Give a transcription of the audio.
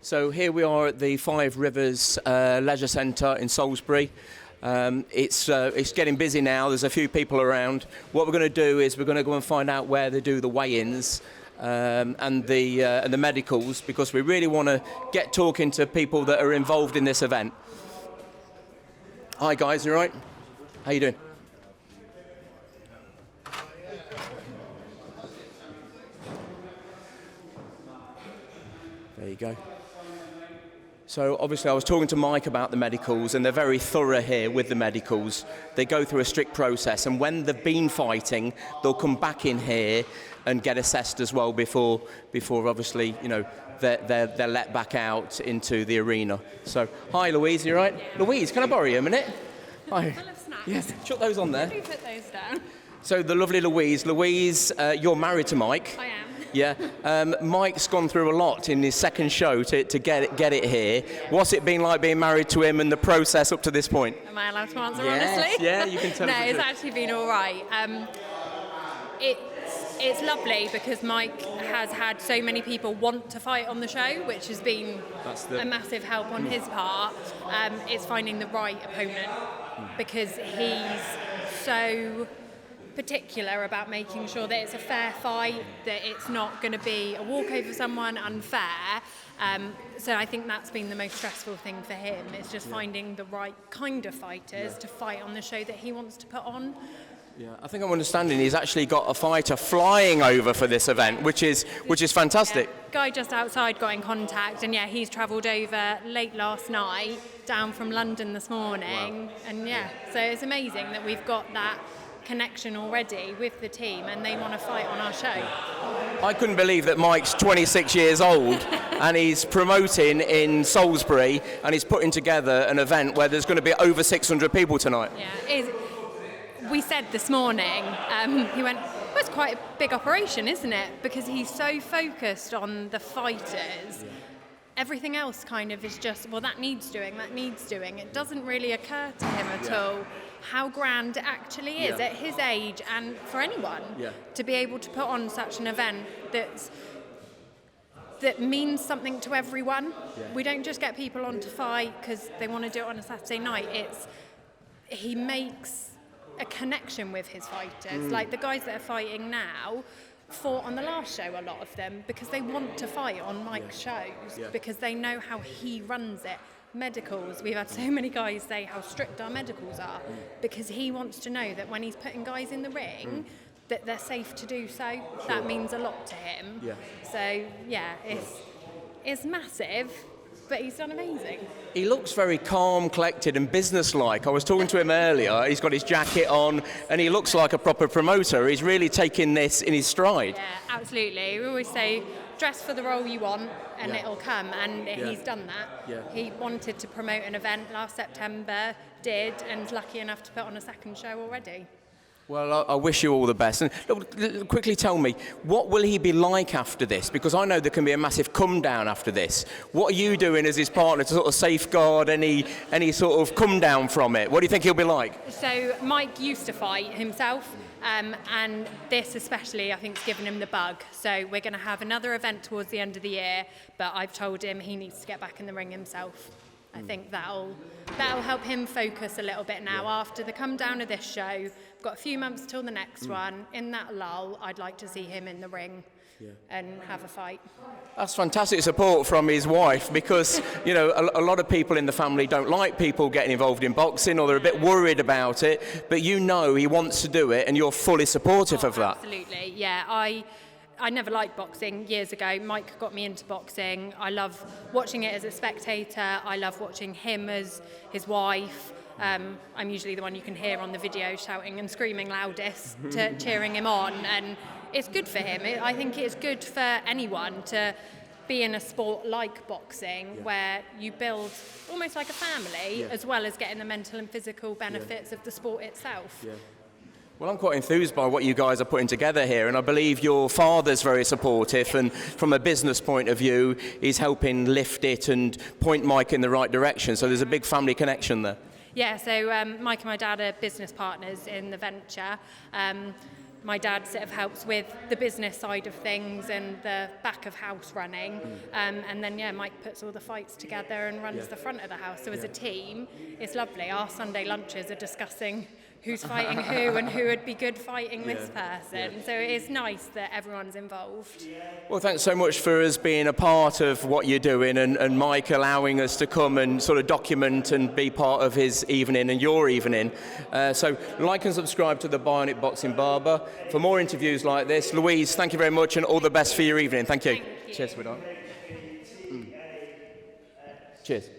So here we are at the Five Rivers Leisure Centre in Salisbury. It's getting busy now. There's a few people around. What we're going to do is we're going to go and find out where they do the weigh-ins and the medicals, because we really want to get talking to people that are involved in this event. Hi guys, you all right? How you doing? There you go. So obviously I was talking to Mike about the medicals, and they're very thorough here with the medicals. They go through a strict process, and when they've been fighting, they'll come back in here and get assessed as well before obviously, you know, they're let back out into the arena. So, hi Louise, you all right? Yeah. Louise, can I borrow you a minute? Hi. Full of snacks. Yes, chuck those on there. Who put those down? So the lovely Louise. Louise, you're married to Mike. I am. Yeah, Mike's gone through a lot in his second show to get it here. What's it been like being married to him and the process up to this point? Am I allowed to answer Yes, honestly? yeah, you can tell No, us the it's truth. actually been all right. It's lovely because Mike has had so many people want to fight on the show, which has been a massive help on his part. It's finding the right opponent because he's so particular about making sure that it's a fair fight, that it's not going to be a walkover for someone, unfair. So I think that's been the most stressful thing for him. It's just finding the right kind of fighters to fight on the show that he wants to put on. Yeah, I think I'm understanding he's actually got a fighter flying over for this event, which is fantastic. Yeah. Guy just outside got in contact, and yeah, he's travelled over late last night, down from London this morning. Wow. And yeah, so it's amazing that we've got that connection already with the team, and they want to fight on our show. I couldn't believe that Mike's 26 years old and he's promoting in Salisbury, and he's putting together an event where there's going to be over 600 people tonight. Yeah, we said this morning, he went, well, it's quite a big operation, isn't it? Because he's so focused on the fighters. Yeah. Everything else kind of is just, well, that needs doing. It doesn't really occur to him at all how grand it actually is at his age, and for anyone to be able to put on such an event that means something to everyone. Yeah. We don't just get people on to fight because they want to do it on a Saturday night. He makes a connection with his fighters. Like the guys that are fighting now fought on the last show, a lot of them, because they want to fight on Mike's shows, because they know how he runs it. Medicals, we've had so many guys say how strict our medicals are, because he wants to know that when he's putting guys in the ring, that they're safe to do so. Sure. That means a lot to him. Yeah. So yeah, it's massive, but he's done amazing. He looks very calm, collected and businesslike. I was talking to him earlier, he's got his jacket on and he looks like a proper promoter. He's really taking this in his stride. Yeah, absolutely. We always say, dress for the role you want and it'll come, and he's done that. Yeah. He wanted to promote an event last September, did, and was lucky enough to put on a second show already. Well, I wish you all the best. And look, quickly tell me, what will he be like after this? Because I know there can be a massive come down after this. What are you doing as his partner to sort of safeguard any sort of come down from it? What do you think he'll be like? So Mike used to fight himself, and this especially, I think, has given him the bug. So we're going to have another event towards the end of the year, but I've told him he needs to get back in the ring himself. I think that'll help him focus a little bit now after the come down of this show. We've got a few months till the next one. In that lull, I'd like to see him in the ring and have a fight. That's fantastic support from his wife, because you know a lot of people in the family don't like people getting involved in boxing, or they're a bit worried about it, but you know he wants to do it and you're fully supportive of that. Absolutely, yeah. I never liked boxing years ago. Mike got me into boxing. I love watching it as a spectator. I love watching him as his wife. I'm usually the one you can hear on the video shouting and screaming loudest, cheering him on, and it's good for him. I think it's good for anyone to be in a sport like boxing where you build almost like a family as well as getting the mental and physical benefits of the sport itself. Yeah. Well, I'm quite enthused by what you guys are putting together here, and I believe your father's very supportive, and from a business point of view, he's helping lift it and point Mike in the right direction, so there's a big family connection there. Yeah, so Mike and my dad are business partners in the venture. my dad sort of helps with the business side of things and the back of house running. And then, Mike puts all the fights together and runs the front of the house. So as a team, it's lovely. Our Sunday lunches are discussing who's fighting who and who would be good fighting this person. So it is nice that everyone's involved. Well, thanks so much for us being a part of what you're doing, and Mike allowing us to come and sort of document and be part of his evening and your evening. So like and subscribe to the Bionic Boxing Barber for more interviews like this. Louise, thank you very much, and all the best for your evening. Thank you. Thank you. Cheers, sweetheart. Cheers.